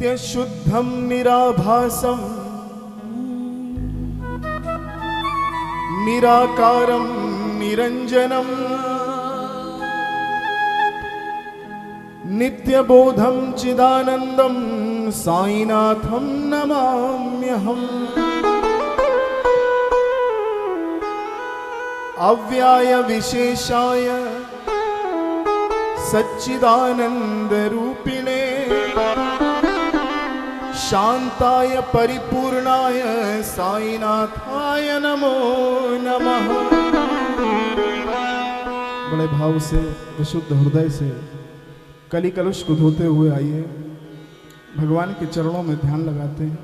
नित्य शुद्धम निराभासम निराकारम निरंजनम नित्य बोधम चिदानंदम साईनाथम नमाम्यहम्। अव्याय विशेषाय सच्चिदानंद रूपिणे शांताय परिपूर्णाय साईनाथाय नमो नमः। बड़े भाव से विशुद्ध हृदय से कली कलुष को धोते हुए आइए, भगवान के चरणों में ध्यान लगाते हैं,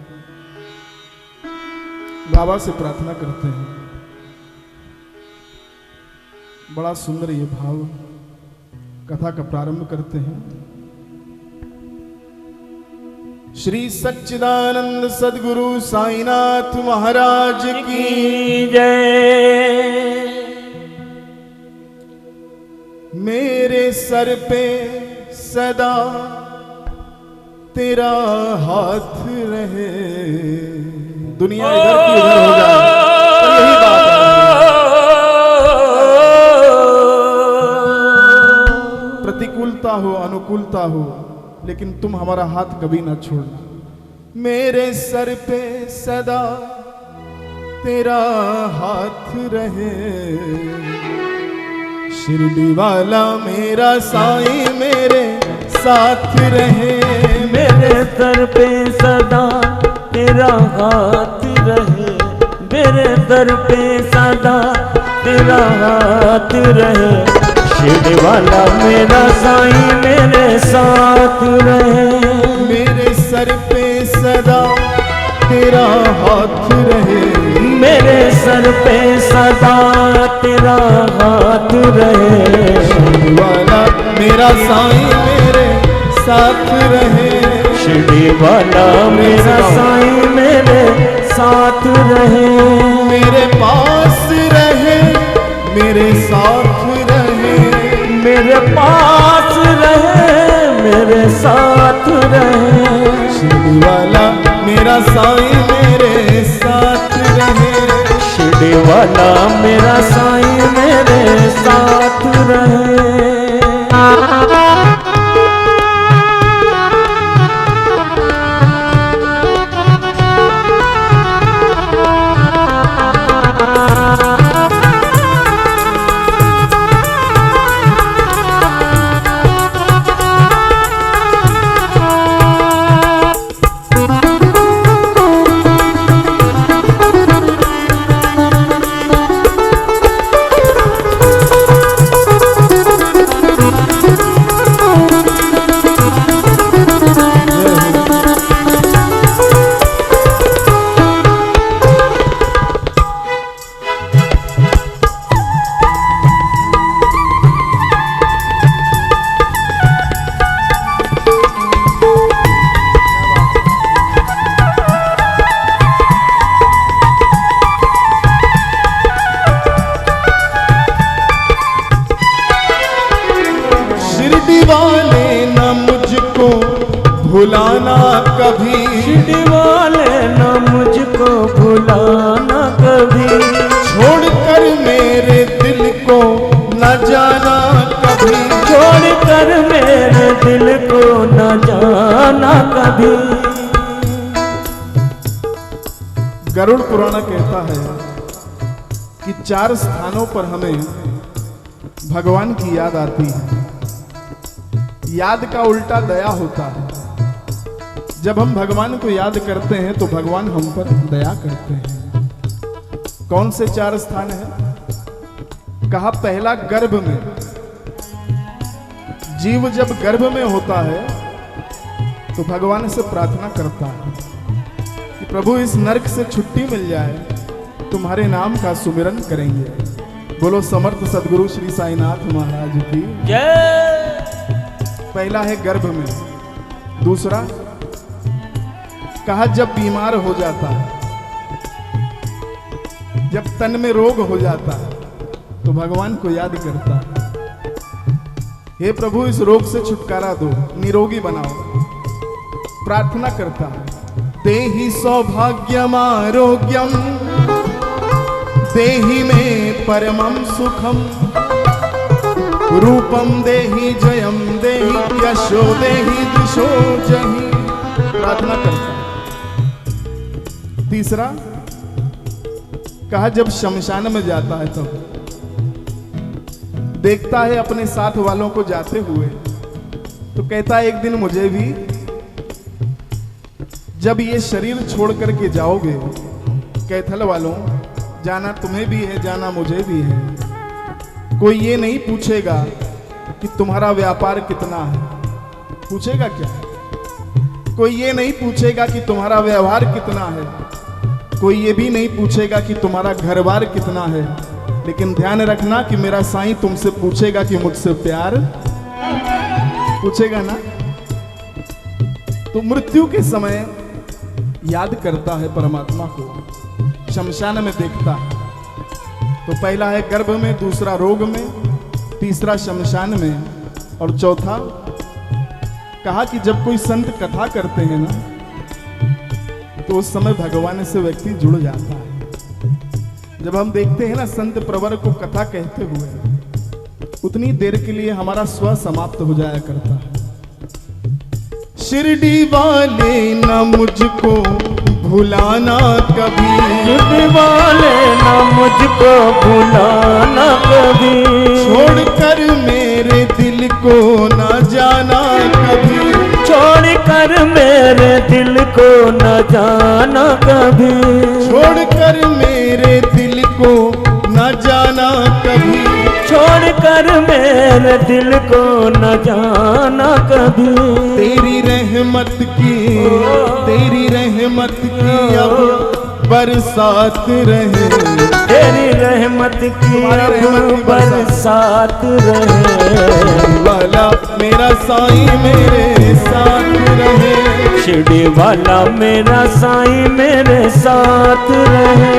बाबा से प्रार्थना करते हैं। बड़ा सुंदर ये भाव, कथा का प्रारंभ करते हैं। श्री सच्चिदानंद सद्गुरु साईनाथ महाराज की जय। मेरे सर पे सदा तेरा हाथ रहे। दुनिया इधर की उधर हो जाए, पर यही बात है। प्रतिकूलता हो अनुकूलता हो, लेकिन तुम हमारा हाथ कभी ना छोड़ना। मेरे सर पे सदा तेरा हाथ रहे। शिरडी वाला मेरा साईं मेरे साथ रहे। मेरे सर पे सदा तेरा हाथ रहे। मेरे सर पे सदा तेरा हाथ रहे। शिरडी वाला मेरा साईं मेरे साथ रहे। मेरे सर पे सदा तेरा हाथ रहे। मेरे सर पे सदा तेरा हाथ रहे। शिरडी वाला मेरा साईं मेरे साथ रहे। शिरडी वाला मेरा साईं मेरे साथ रहे। मेरे पास रहे, मेरे साथ रहे। मेरे पास रहे, मेरे साथ रहे। शिरडी वाला मेरा साईं मेरे साथ रहे। शिरडी वाला मेरा साईं मेरे साथ रहे। भुलाना कभी। शिरडी वाले ना मुझको भुलाना कभी। छोड़कर मेरे दिल को न जाना कभी। छोड़कर मेरे दिल को न जाना कभी। गरुड़ पुराण कहता है कि 4 स्थानों पर हमें भगवान की याद आती है। याद का उल्टा दया होता है। जब हम भगवान को याद करते हैं तो भगवान हम पर दया करते हैं। कौन से 4 स्थान हैं? कहा पहला गर्भ में। जीव जब गर्भ में होता है तो भगवान से प्रार्थना करता है कि प्रभु इस नरक से छुट्टी मिल जाए, तुम्हारे नाम का सुमिरन करेंगे। बोलो समर्थ सद्गुरु श्री साईनाथ महाराज की जय। पहला है गर्भ में। दूसरा कहा जब बीमार हो जाता है, जब तन में रोग हो जाता है तो भगवान को याद करता है, हे प्रभु इस रोग से छुटकारा दो, निरोगी बनाओ। प्रार्थना करता है, देहि सौभाग्यम आरोग्यम देहि में परमं सुखम रूपम देहि जयम देहि यशो देहि दिशो जहि। प्रार्थना करता है। तीसरा कहा, जब शमशान में जाता है तब देखता है अपने साथ वालों को जाते हुए, तो कहता है एक दिन मुझे भी, जब ये शरीर छोड़ करके जाओगे कैथल वालों, जाना तुम्हें भी है, जाना मुझे भी है। कोई ये नहीं पूछेगा कि तुम्हारा व्यापार कितना है, पूछेगा क्या? कोई ये नहीं पूछेगा कि तुम्हारा व्यवहार कितना है, कोई ये भी नहीं पूछेगा कि तुम्हारा घर-बार कितना है। लेकिन ध्यान रखना कि मेरा साईं तुमसे पूछेगा कि मुझसे प्यार, पूछेगा ना। तो मृत्यु के समय याद करता है परमात्मा को, शमशान में देखता है। तो पहला है गर्भ में, दूसरा रोग में, तीसरा शमशान में, और चौथा कहा कि जब कोई संत कथा करते हैं ना, तो उस समय भगवान से व्यक्ति जुड़ जाता है। जब हम देखते हैं ना संत प्रवर को कथा कहते हुए, उतनी देर के लिए हमारा स्व समाप्त हो जाया करता है। शिरडी वाले न मुझको भुलाना कभी, शिरडी वाले न मुझको भुलाना कभी, छोड़कर मेरे दिल को न जाना कभी, छोड़कर मेरे दिल को न जाना कभी, छोड़कर मेरे दिल को न जाना कभी, छोड़कर मेरे दिल को न जाना कभी। तेरी रहमत की अब बरसात रहे, तेरी रहमत की अब बरसात रहे, वाला मेरा साईं मेरे साथ रहे, शिरडी वाला मेरा साईं मेरे साथ रहे।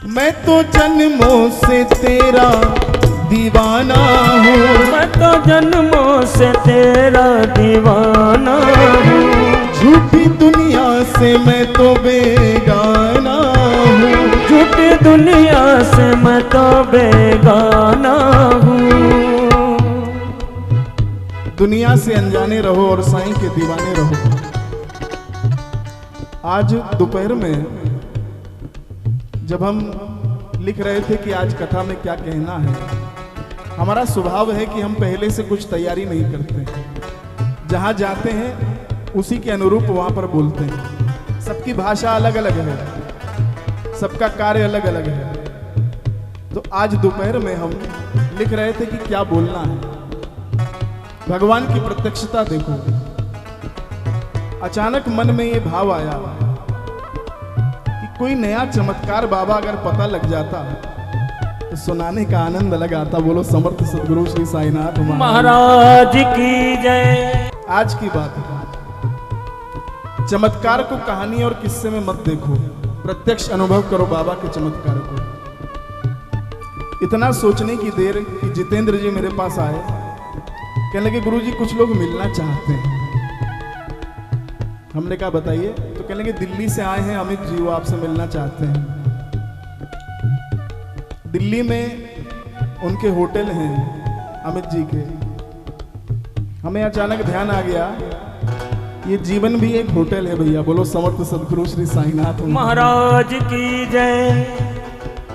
मैं तो जन्मों से तेरा दीवाना हूँ, मैं तो जन्मों से तेरा दीवाना हूँ, झूठी दुनिया से मैं तो बेगाना हूँ, झूठी दुनिया से मैं तो बेगाना हूँ। दुनिया से अनजाने रहो और साईं के दीवाने रहो। आज दोपहर में जब हम लिख रहे थे कि आज कथा में क्या कहना है, हमारा स्वभाव है कि हम पहले से कुछ तैयारी नहीं करते। जहाँ जाते हैं उसी के अनुरूप वहाँ पर बोलते हैं। सबकी भाषा अलग अलग है, सबका कार्य अलग अलग है। तो आज दोपहर में हम लिख रहे थे कि क्या बोलना है। भगवान की प्रत्यक्षता देखो। अचानक मन में ये भाव आया कोई नया चमत्कार बाबा अगर पता लग जाता तो सुनाने का आनंद अलग आता। बोलो समर्थ सदगुरु श्री साईनाथ महाराज की जय। आज की बात है, चमत्कार को कहानी और किस्से में मत देखो, प्रत्यक्ष अनुभव करो बाबा के चमत्कार को। इतना सोचने की देर कि जितेंद्र जी मेरे पास आए, कहने लगे गुरुजी कुछ लोग मिलना चाहते हैं। हमने कहा बताइए, तो कहने लगे दिल्ली से आए हैं अमित जी, वो आपसे मिलना चाहते हैं। दिल्ली में उनके होटल हैं अमित जी के। हमें अचानक ध्यान आ गया ये जीवन भी एक होटल है भैया। बोलो समर्थ सदगुरु श्री साईनाथ महाराज की जय।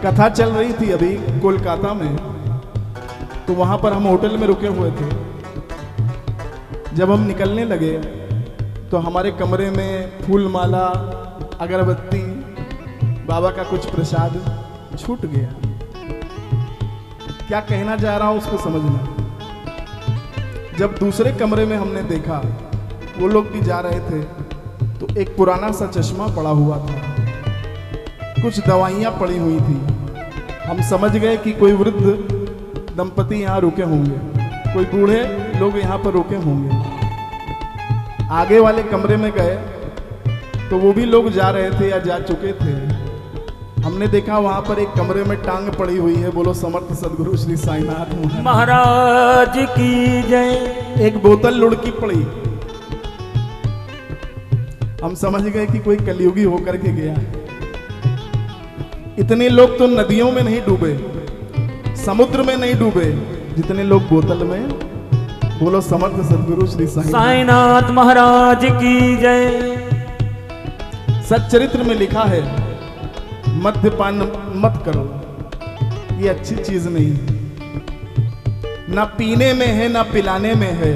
कथा चल रही थी अभी कोलकाता में, तो वहां पर हम होटल में रुके हुए थे। जब हम निकलने लगे तो हमारे कमरे में फूल माला, अगरबत्ती, बाबा का कुछ प्रसाद छूट गया। क्या कहना चाह रहा हूं उसको समझना। जब दूसरे कमरे में हमने देखा, वो लोग भी जा रहे थे, तो एक पुराना सा चश्मा पड़ा हुआ था, कुछ दवाइयाँ पड़ी हुई थी। हम समझ गए कि कोई वृद्ध दंपति यहाँ रुके होंगे, कोई बूढ़े लोग यहाँ पर रुके होंगे। आगे वाले कमरे में गए तो वो भी लोग जा रहे थे या जा चुके थे। हमने देखा वहां पर एक कमरे में टांग पड़ी हुई है। बोलो समर्थ सदगुरु श्री साईनाथ महाराज की जय। एक बोतल लुढ़की पड़ी। हम समझ गए कि कोई कलयुगी होकर के गया। इतने लोग तो नदियों में नहीं डूबे, समुद्र में नहीं डूबे, जितने लोग बोतल में। बोलो समर्थ सदगुरु श्री साईनाथ महाराज की जय। सच्चरित्र में लिखा है, मद्यपान मत करो, ये अच्छी चीज नहीं। ना पीने में है ना पिलाने में है,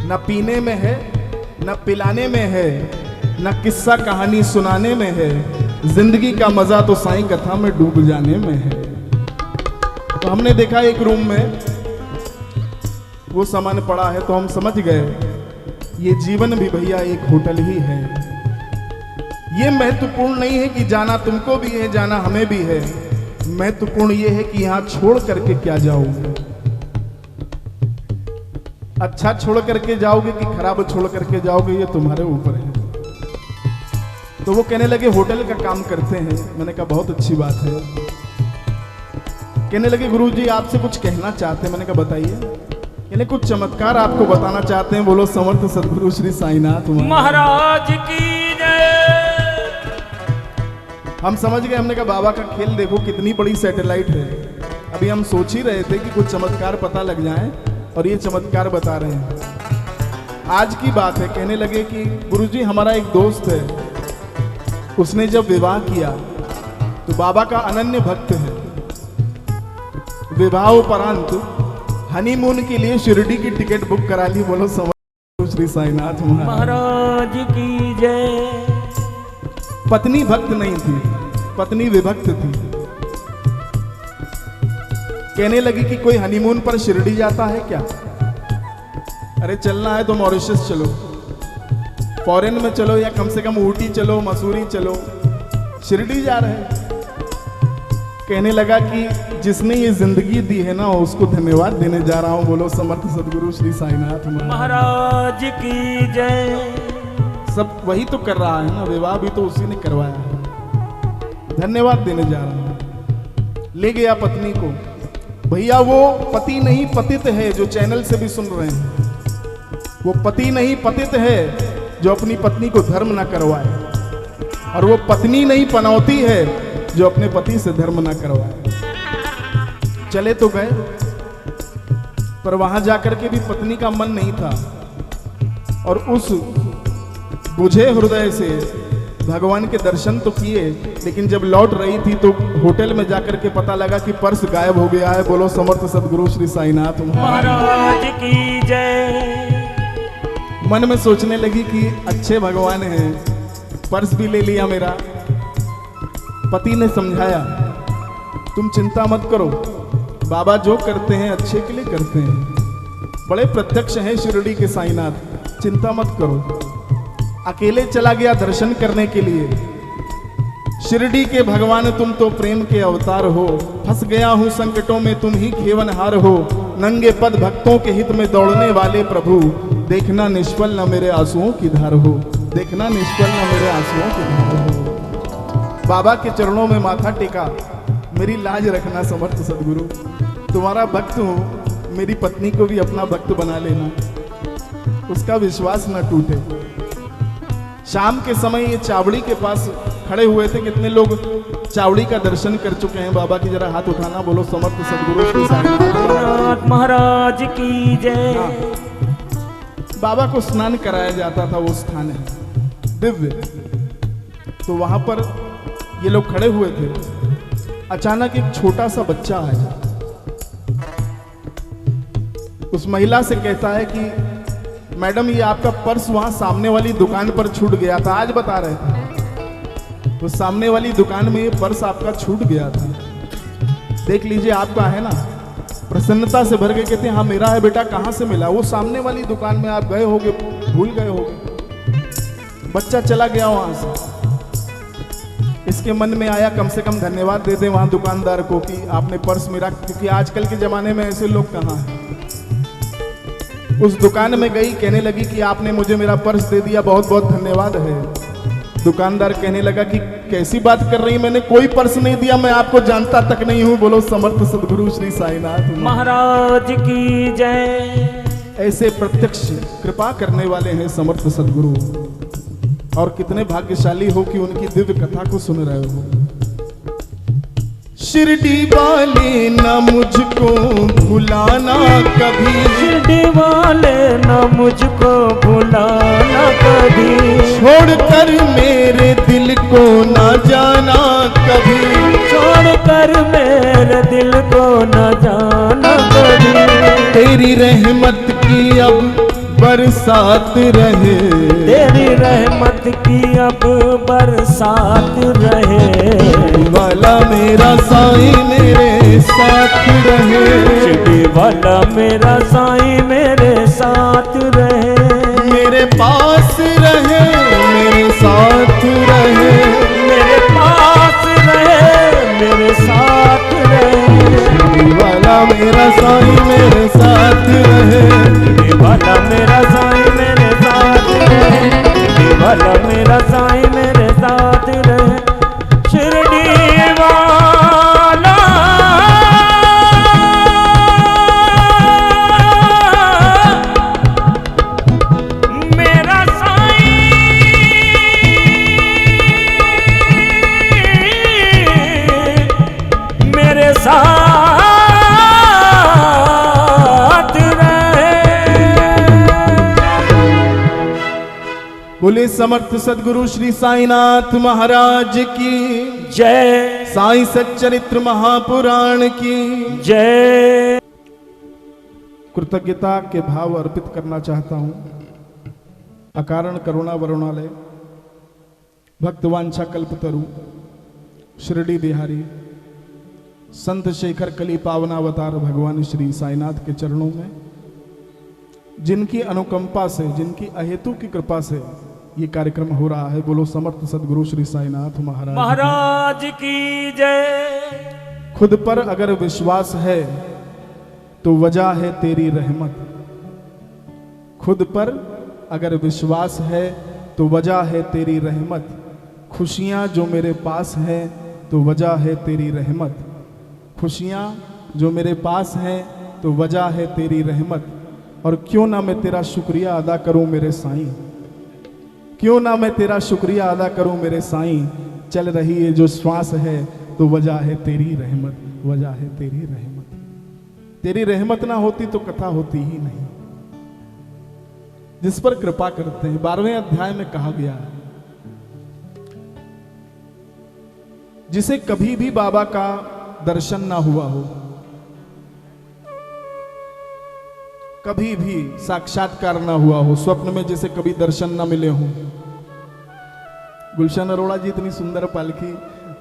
ना पीने में है ना पिलाने में है, ना किस्सा कहानी सुनाने में है। जिंदगी का मजा तो साईं कथा में डूब जाने में है। तो हमने देखा एक रूम में वो सामान पड़ा है, तो हम समझ गए ये जीवन भी भैया एक होटल ही है। ये महत्वपूर्ण नहीं है कि जाना तुमको भी है, जाना हमें भी है। महत्वपूर्ण ये है कि यहां छोड़ करके क्या जाओगे। अच्छा छोड़ करके जाओगे कि खराब छोड़ करके जाओगे, ये तुम्हारे ऊपर है। तो वो कहने लगे होटल का काम करते हैं। मैंने कहा बहुत अच्छी बात है। कहने लगे गुरुजी आपसे कुछ कहना चाहते हैं। मैंने कहा बताइए। यानी कुछ चमत्कार आपको बताना चाहते हैं। बोलो समर्थ सदगुरु श्री साईनाथ महाराज की जय। हम समझ गए। हमने कहा बाबा का खेल देखो कितनी बड़ी सैटेलाइट है। अभी हम सोच ही रहे थे कि कुछ चमत्कार पता लग जाए, और ये चमत्कार बता रहे हैं। आज की बात है। कहने लगे कि गुरुजी हमारा एक दोस्त है, उसने जब विवाह किया तो बाबा का अनन्य भक्त है। विवाह उपरांत हनीमून के लिए शिरडी की टिकट बुक करा ली। बोलो समर्थ श्री साईनाथ महाराज की जय। पत्नी भक्त नहीं थी, पत्नी विभक्त थी। कहने लगी कि कोई हनीमून पर शिरडी जाता है क्या? अरे चलना है तो मॉरिशस चलो, फॉरेन में चलो, या कम से कम ऊटी चलो, मसूरी चलो, शिरडी जा रहे हैं। कहने लगा कि जिसने ये जिंदगी दी है ना, उसको धन्यवाद देने जा रहा हूं। बोलो समर्थ सदगुरु श्री साईनाथ महाराज की जय। सब वही तो कर रहा है ना, विवाह भी तो उसी ने करवाया है। धन्यवाद देने जा रहा हूं। ले गया पत्नी को। भैया वो पति नहीं पतित है जो चैनल से भी सुन रहे हैं। वो पति नहीं पतित है जो अपनी पत्नी को धर्म ना करवाए, और वो पत्नी नहीं पनौती है जो अपने पति से धर्म ना करवाए। चले तो गए, पर वहां जाकर के भी पत्नी का मन नहीं था, और उस बुझे हृदय से भगवान के दर्शन तो किए, लेकिन जब लौट रही थी तो होटल में जाकर के पता लगा कि पर्स गायब हो गया है। बोलो समर्थ सदगुरु श्री साईनाथ महाराज की जय। मन में सोचने लगी कि अच्छे भगवान हैं, पर्स भी ले लिया मेरा। पति ने समझाया तुम चिंता मत करो, बाबा जो करते हैं अच्छे के लिए करते हैं। बड़े प्रत्यक्ष हैं शिरडी के साईनाथ, चिंता मत करो। अकेले चला गया दर्शन करने के लिए। शिरडी के भगवान तुम तो प्रेम के अवतार हो, फंस गया हूं संकटों में तुम ही खेवनहार हो। नंगे पद भक्तों के हित में दौड़ने वाले प्रभु, देखना निष्फल न मेरे आंसुओं की धार हो, देखना निष्फल न मेरे आंसुओं की धार हो। बाबा के चरणों में माथा टेका, मेरी लाज रखना समर्थ सदगुरु, तुम्हारा भक्त हूं, मेरी पत्नी को भी अपना भक्त बना लेना, उसका विश्वास न टूटे। शाम के समय ये चावड़ी के पास खड़े हुए थे। कितने लोग चावड़ी का दर्शन कर चुके हैं बाबा की? जरा हाथ उठाना। बोलो समर्थ सदगुरु श्री साईनाथ महाराज की जय। बाबा को स्नान कराया जाता था, वो स्थान है दिव्य। तो वहां पर ये लोग खड़े हुए थे। अचानक एक छोटा सा बच्चा आया, उस महिला से कहता है कि मैडम ये आपका पर्स वहां सामने वाली दुकान पर छूट गया था, आज बता रहे थे। तो सामने वाली दुकान में ये पर्स आपका छूट गया था, देख लीजिए आपका है ना। प्रसन्नता से भर के कहते हैं हाँ मेरा है बेटा, कहाँ से मिला? वो सामने वाली दुकान में आप गए होगे, भूल गए होगे, बच्चा चला गया वहां से। इसके मन में आया कम से कम धन्यवाद दे दे वहां दुकानदार को कि आपने पर्स मेरा, क्योंकि आजकल के जमाने में ऐसे लोग कहाँ हैं। उस दुकान में गई, कहने लगी कि आपने मुझे मेरा पर्स दे दिया, बहुत बहुत धन्यवाद है। दुकानदार कहने लगा कि कैसी बात कर रही, मैंने कोई पर्स नहीं दिया, मैं आपको जानता तक नहीं हूं। बोलो समर्थ सदगुरु श्री साईनाथ महाराज की जय। ऐसे प्रत्यक्ष कृपा करने वाले हैं समर्थ सदगुरु, और कितने भाग्यशाली हो कि उनकी दिव्य कथा को सुन रहे हो। शिरडी वाले न मुझको भुलाना कभी, शिरडी वाले न मुझको भुलाना कभी, छोड़कर मेरे दिल को न जाना कभी, छोड़कर मेरे दिल को न जाना कभी। तेरी रहमत की अब बरसात रहे, तेरी रहमत की अब बरसात रहे। वाला मेरा साईं मेरे साथ रहे, शिरडी वाला मेरा साईं मेरे साथ रहे। मेरे पास रहे, मेरे साथ रहे, मेरे पास रहे, मेरे साथ रहे। शिरडी वाला मेरा साईं मेरे साथ रहे, शिरडी वाला मेरा साईं मेरे साथ रहे। शिरडी वाला मेरा साईं मेरे साथ रहे। शिरडी वाला मेरा साईं मेरे साथ बोले समर्थ सदगुरु श्री साईनाथ महाराज की जय। साईं सच्चरित्र महापुराण की जय। कृतज्ञता के भाव अर्पित करना चाहता हूं। अकारण करुणा वरुणालय भक्तवांछा कल्पतरु शिरडी बिहारी संत शेखर कली पावनावतार भगवान श्री साईनाथ के चरणों में, जिनकी अनुकंपा से, जिनकी अहेतु की कृपा से ये कार्यक्रम हो रहा है। बोलो समर्थ सदगुरु श्री साईनाथ महाराज की जय। खुद पर अगर विश्वास है तो वजह है तेरी रहमत, खुद पर अगर विश्वास है तो वजह है तेरी रहमत। खुशियां जो मेरे पास हैं तो वजह है तेरी रहमत, खुशियां जो मेरे पास हैं तो वजह है तेरी रहमत। और क्यों ना मैं तेरा शुक्रिया अदा करूं मेरे साईं, क्यों ना मैं तेरा शुक्रिया अदा करूं मेरे साईं। चल रही है जो श्वास है तो वजह है तेरी रहमत, वजह है तेरी रहमत। तेरी रहमत ना होती तो कथा होती ही नहीं। जिस पर कृपा करते हैं, 12वें अध्याय में कहा गया है, जिसे कभी भी बाबा का दर्शन ना हुआ हो, कभी भी साक्षात्कार ना हुआ हो, स्वप्न में जैसे कभी दर्शन ना मिले हो। गुलशन अरोड़ा जी इतनी सुंदर पालकी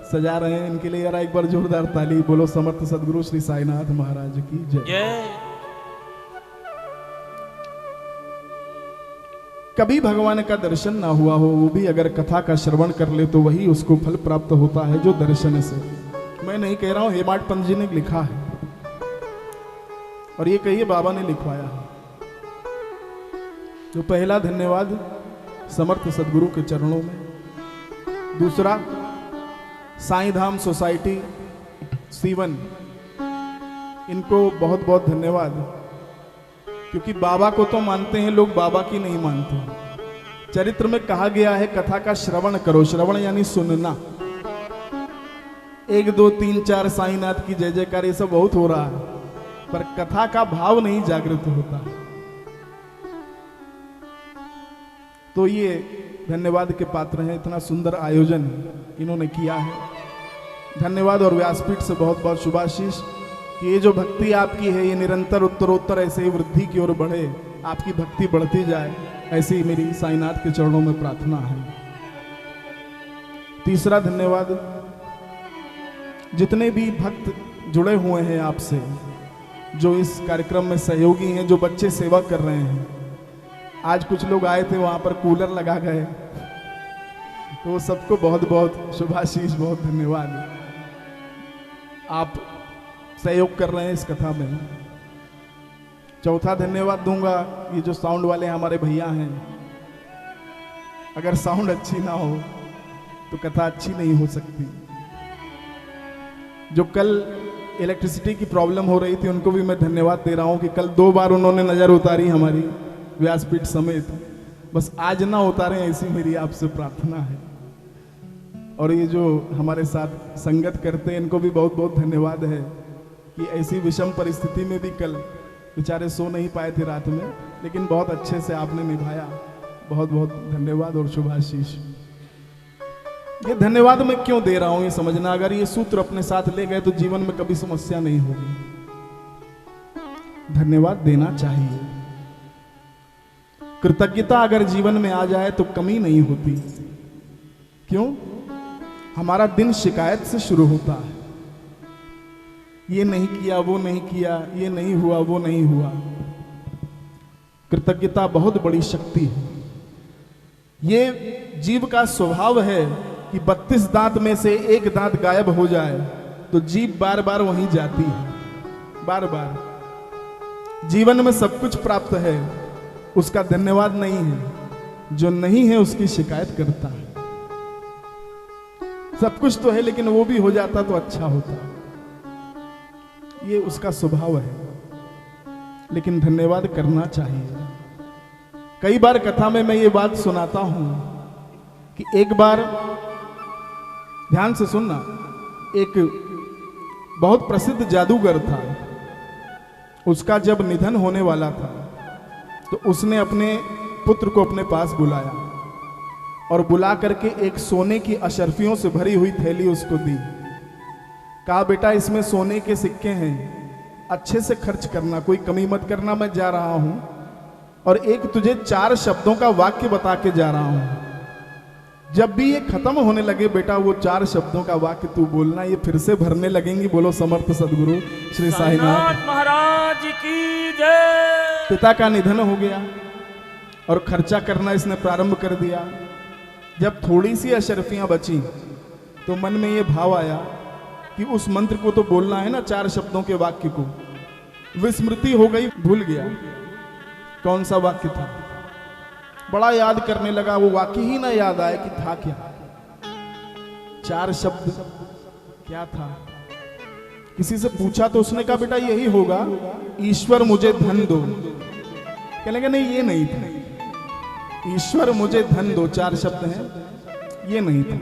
सजा रहे हैं, इनके लिए यार एक बार जोरदार ताली। बोलो समर्थ सदगुरु श्री साईनाथ महाराज की जय। कभी भगवान का दर्शन ना हुआ हो, वो भी अगर कथा का श्रवण कर ले तो वही उसको फल प्राप्त होता है जो दर्शन से। मैं नहीं कह रहा हूं, हेमाड पंत जी ने लिखा है और ये कहिए बाबा ने लिखवाया है। तो पहला धन्यवाद समर्थ सदगुरु के चरणों में। दूसरा साईं धाम सोसाइटी सीवन, इनको बहुत बहुत धन्यवाद, क्योंकि बाबा को तो मानते हैं लोग, बाबा की नहीं मानते। चरित्र में कहा गया है कथा का श्रवण करो, श्रवण यानी सुनना। 1 2 3 4 साईनाथ की जय जयकार ये सब बहुत हो रहा है, पर कथा का भाव नहीं जागृत होता। तो ये धन्यवाद के पात्र हैं, इतना सुंदर आयोजन इन्होंने किया है। धन्यवाद और व्यासपीठ से बहुत बहुत शुभाशीष कि ये जो भक्ति आपकी है ये निरंतर उत्तरोत्तर ऐसे ही वृद्धि की ओर बढ़े, आपकी भक्ति बढ़ती जाए, ऐसी मेरी साईनाथ के चरणों में प्रार्थना है। तीसरा धन्यवाद, जितने भी भक्त जुड़े हुए हैं आपसे, जो इस कार्यक्रम में सहयोगी हैं, जो बच्चे सेवा कर रहे हैं। आज कुछ लोग आए थे, वहां पर कूलर लगा गए, तो सबको बहुत बहुत शुभाशीष, बहुत धन्यवाद। आप सहयोग कर रहे हैं इस कथा में। चौथा धन्यवाद दूंगा, ये जो साउंड वाले हमारे भैया हैं, अगर साउंड अच्छी ना हो तो कथा अच्छी नहीं हो सकती। जो कल इलेक्ट्रिसिटी की प्रॉब्लम हो रही थी, उनको भी मैं धन्यवाद दे रहा हूं कि कल 2 बार उन्होंने नजर उतारी हमारी व्यासपीठ समेत। बस आज ना उतारें, ऐसी मेरी आपसे प्रार्थना है। और ये जो हमारे साथ संगत करते हैं, इनको भी बहुत बहुत धन्यवाद है कि ऐसी विषम परिस्थिति में भी कल बेचारे सो नहीं पाए थे रात में, लेकिन बहुत अच्छे से आपने निभाया। बहुत बहुत धन्यवाद और शुभाशीष। ये धन्यवाद मैं क्यों दे रहा हूं, ये समझना। अगर ये सूत्र अपने साथ ले गए तो जीवन में कभी समस्या नहीं होगी। धन्यवाद देना चाहिए। कृतज्ञता अगर जीवन में आ जाए तो कमी नहीं होती। क्यों? हमारा दिन शिकायत से शुरू होता है, ये नहीं किया, वो नहीं किया, ये नहीं हुआ, वो नहीं हुआ। कृतज्ञता बहुत बड़ी शक्ति है। ये जीव का स्वभाव है कि 32 दांत में से एक दांत गायब हो जाए तो जीव बार बार वहीं जाती है। बार बार जीवन में सब कुछ प्राप्त है, उसका धन्यवाद नहीं है। जो नहीं है उसकी शिकायत करता है। सब कुछ तो है, लेकिन वो भी हो जाता तो अच्छा होता। ये उसका स्वभाव है, लेकिन धन्यवाद करना चाहिए। कई बार कथा में मैं ये बात सुनाता हूं कि एक बार, ध्यान से सुनना, एक बहुत प्रसिद्ध जादूगर था। उसका जब निधन होने वाला था तो उसने अपने पुत्र को अपने पास बुलाया और बुला करके एक सोने की अशर्फियों से भरी हुई थैली उसको दी। कहा, बेटा इसमें सोने के सिक्के हैं, अच्छे से खर्च करना, कोई कमी मत करना। मैं जा रहा हूं और एक तुझे 4 शब्दों का वाक्य बता के जा रहा हूं। जब भी ये खत्म होने लगे बेटा, वो 4 शब्दों का वाक्य तू बोलना, ये फिर से भरने लगेंगी। बोलो समर्थ सदगुरु श्री साईनाथ महाराज की जय। पिता का निधन हो गया और खर्चा करना इसने प्रारंभ कर दिया। जब थोड़ी सी अशर्फियां बची तो मन में ये भाव आया कि उस मंत्र को तो बोलना है ना, 4 शब्दों के वाक्य को। विस्मृति हो गई, भूल गया कौन सा वाक्य था। बड़ा याद करने लगा, वो वाक्य ही ना याद आए कि था क्या। 4 शब्द क्या था? किसी से पूछा तो उसने कहा, बेटा यही होगा, ईश्वर मुझे धन दो। कहने लगे नहीं, ये नहीं था। ईश्वर मुझे धन दो 4 शब्द हैं, ये नहीं था।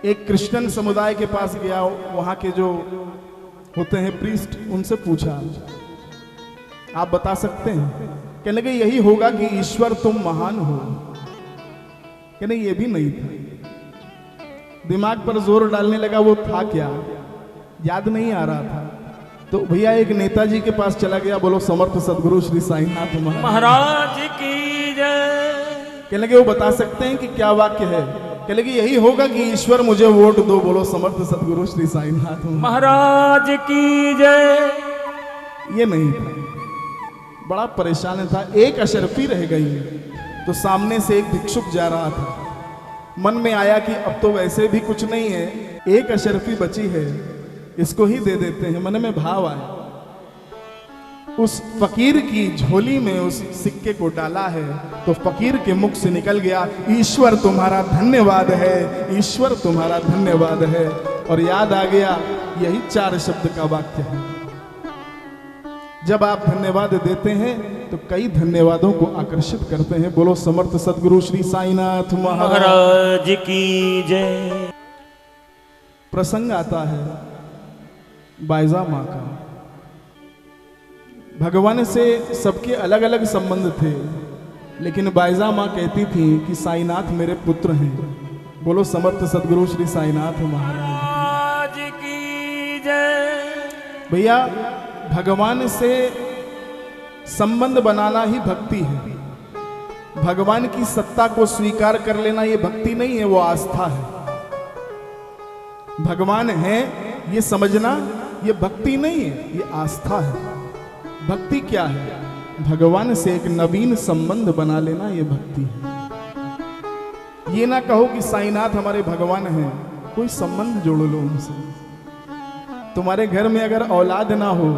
एक क्रिश्चियन समुदाय के पास गया, वहां के जो होते हैं प्रीस्ट, उनसे पूछा, आप बता सकते हैं? कहने लगे यही होगा कि ईश्वर तुम महान हो। कहने ये भी नहीं था। दिमाग पर जोर डालने लगा, वो था क्या, याद नहीं आ रहा था। तो भैया एक नेताजी के पास चला गया। बोलो समर्थ सदगुरु श्री साईनाथ महाराज की जय। कहने लगे वो बता सकते हैं कि क्या वाक्य है? कहने लगे यही होगा कि ईश्वर मुझे वोट दो। बोलो समर्थ सदगुरु श्री साईनाथ महाराज की जय। ये नहीं था। बड़ा परेशान था। एक अशर्फी रह गई तो सामने से एक भिक्षुक जा रहा था। मन में आया कि अब तो वैसे भी कुछ नहीं है, एक अशर्फी बची है, इसको ही दे देते हैं। मन में भाव आया, उस फकीर की झोली में उस सिक्के को डाला है तो फकीर के मुख से निकल गया, ईश्वर तुम्हारा धन्यवाद है, ईश्वर तुम्हारा धन्यवाद है। और याद आ गया, यही 4 शब्द का वाक्य है। जब आप धन्यवाद देते हैं तो कई धन्यवादों को आकर्षित करते हैं। बोलो समर्थ सदगुरु श्री साईनाथ महाराज की जय। प्रसंग आता है बायजा माँ का। भगवान से सबके अलग अलग संबंध थे, लेकिन बायजा माँ कहती थी कि साईनाथ मेरे पुत्र हैं। बोलो समर्थ सदगुरु श्री साईनाथ महाराज की जय। भैया भगवान से संबंध बनाना ही भक्ति है। भगवान की सत्ता को स्वीकार कर लेना ये भक्ति नहीं है, वो आस्था है। भगवान है ये समझना ये भक्ति नहीं है, ये आस्था है। भक्ति क्या है? भगवान से एक नवीन संबंध बना लेना ये भक्ति है। ये ना कहो कि साईनाथ हमारे भगवान हैं, कोई संबंध जोड़ लो उनसे। तुम्हारे घर में अगर औलाद ना हो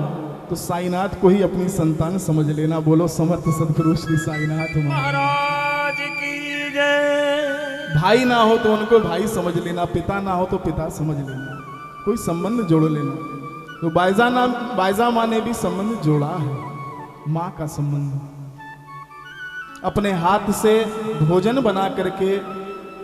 तो साईनाथ को ही अपनी संतान समझ लेना। बोलो समर्थ सदगुरु श्री साईनाथ महाराज की जय। भाई ना हो तो उनको भाई समझ लेना, पिता ना हो तो पिता समझ लेना, कोई संबंध जोड़ लेना। तो बायजा माँ ने भी संबंध जोड़ा है, माँ का संबंध। अपने हाथ से भोजन बना करके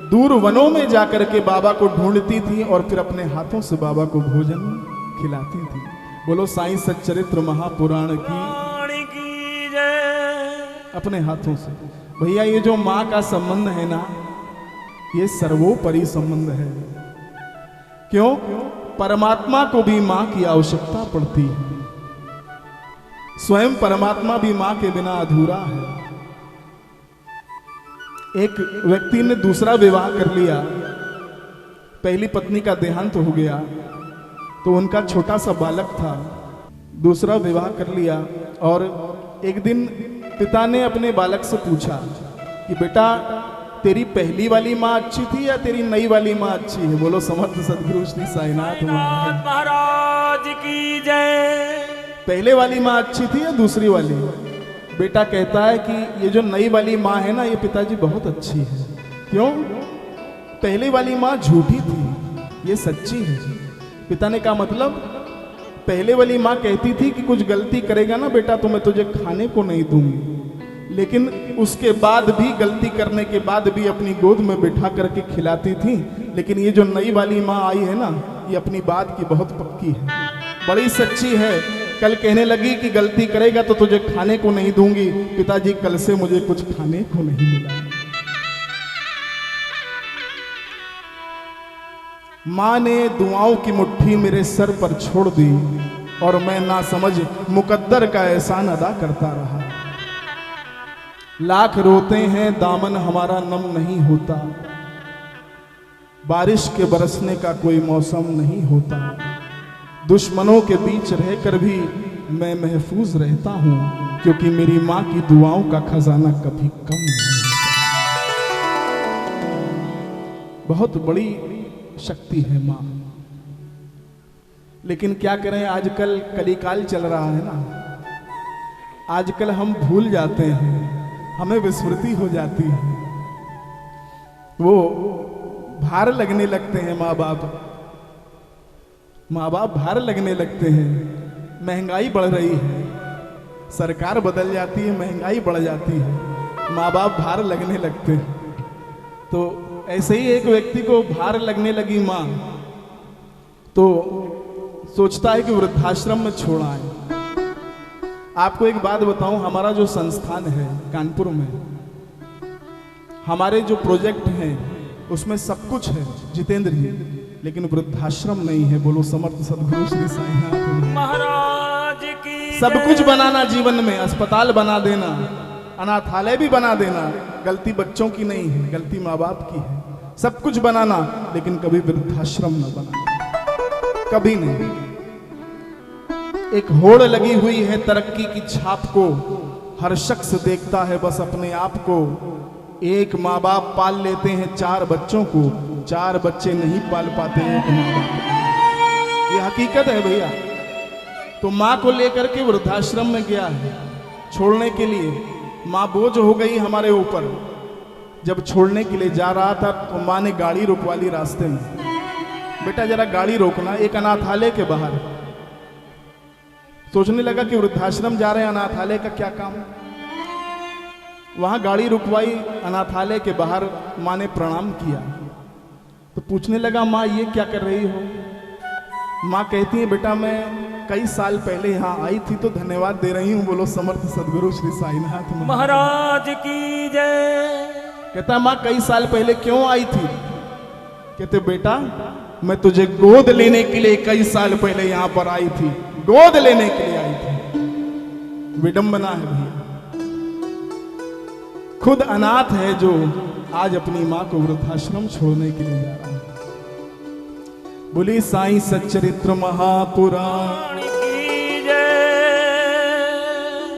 दूर वनों में जाकर के बाबा को ढूंढती थी और फिर अपने हाथों से बाबा को भोजन खिलाती थी। बोलो साईं सच्चरित्र महापुराण की जय। अपने हाथों से। भैया ये जो माँ का संबंध है ना, ये सर्वोपरि संबंध है। क्यों? परमात्मा को भी माँ की आवश्यकता पड़ती है। स्वयं परमात्मा भी माँ के बिना अधूरा है। एक व्यक्ति ने दूसरा विवाह कर लिया, पहली पत्नी का देहांत हो गया तो उनका छोटा सा बालक था, दूसरा विवाह कर लिया। और एक दिन पिता ने अपने बालक से पूछा कि बेटा तेरी पहली वाली माँ अच्छी थी या तेरी नई वाली माँ अच्छी है? बोलो समर्थ सदगुरु श्री साईनाथ महाराज की जय। पहले वाली माँ अच्छी थी या दूसरी वाली? बेटा कहता है कि ये जो नई वाली माँ है ना, ये पिताजी बहुत अच्छी है। क्यों? पहले वाली माँ झूठी थी, ये सच्ची है। पिता ने कहा मतलब? पहले वाली माँ कहती थी कि कुछ गलती करेगा ना बेटा तो मैं तुझे खाने को नहीं दूंगी, लेकिन उसके बाद भी, गलती करने के बाद भी अपनी गोद में बिठा करके खिलाती थी। लेकिन ये जो नई वाली माँ आई है ना, ये अपनी बात की बहुत पक्की है, बड़ी सच्ची है। कल कहने लगी कि गलती करेगा तो तुझे खाने को नहीं दूंगी। पिताजी कल से मुझे कुछ खाने को नहीं मिला। माँ ने दुआओं की मुट्ठी मेरे सर पर छोड़ दी और मैं ना समझ मुकद्दर का एहसान अदा करता रहा। लाख रोते हैं दामन हमारा नम नहीं होता, बारिश के बरसने का कोई मौसम नहीं होता। दुश्मनों के बीच रहकर भी मैं महफूज रहता हूं, क्योंकि मेरी माँ की दुआओं का खजाना कभी कम नहीं होता। बहुत बड़ी शक्ति है माँ। लेकिन क्या करें, आजकल कलिकाल चल रहा है ना, आजकल हम भूल जाते हैं, हमें विस्मृति हो जाती है। वो भार लगने लगते हैं माँ बाप भार लगने लगते हैं। महंगाई बढ़ रही है, सरकार बदल जाती है, महंगाई बढ़ जाती है, माँ बाप भार लगने लगते हैं। तो ऐसे ही एक व्यक्ति को भार लगने लगी माँ, तो सोचता है कि वृद्धाश्रम में छोड़ आए। आपको एक बात बताऊं, हमारा जो संस्थान है कानपुर में, हमारे जो प्रोजेक्ट हैं उसमें सब कुछ है जितेंद्र जी, लेकिन वृद्धाश्रम नहीं है। बोलो समर्थ सदगुरु श्री साईनाथ महाराज की। सब कुछ बनाना जीवन में, अस्पताल बना देना, अनाथालय भी बना देना, गलती बच्चों की नहीं है, गलती माँ बाप की है। सब कुछ बनाना, लेकिन कभी वृद्धाश्रम न बनाना, कभी नहीं। एक होड़ लगी हुई है तरक्की की छाप को, हर शख्स देखता है बस अपने आप को। एक माँ बाप पाल लेते हैं 4 बच्चों को, 4 बच्चे नहीं पाल पाते एक माँ बाप। ये हकीकत है भैया। तो माँ को लेकर के वृद्धाश्रम में गया है छोड़ने के लिए। माँ बोझ हो गई हमारे ऊपर। जब छोड़ने के लिए जा रहा था तो माँ ने गाड़ी रुकवा ली रास्ते में। बेटा जरा गाड़ी रोकना, एक अनाथालय के बाहर। सोचने लगा कि वृद्धाश्रम जा रहे हैं, अनाथालय का क्या काम। वहां गाड़ी रुकवाई, अनाथालय के बाहर माँ ने प्रणाम किया। तो पूछने लगा माँ ये क्या कर रही हो? माँ कहती है बेटा मैं कई साल पहले यहाँ आई थी तो धन्यवाद दे रही हूँ। बोलो समर्थ सदगुरु श्री साईनाथ महाराज की जय। कहता माँ कई साल पहले क्यों आई थी? कहते बेटा मैं तुझे गोद लेने के लिए कई साल पहले यहाँ पर आई थी, गोद लेने के लिए आई थी। विडंबना है भैया। खुद अनाथ है जो आज अपनी मां को वृद्धाश्रम छोड़ने के लिए जा रहा है। बोली साईं सच्चरित्र महापुराण।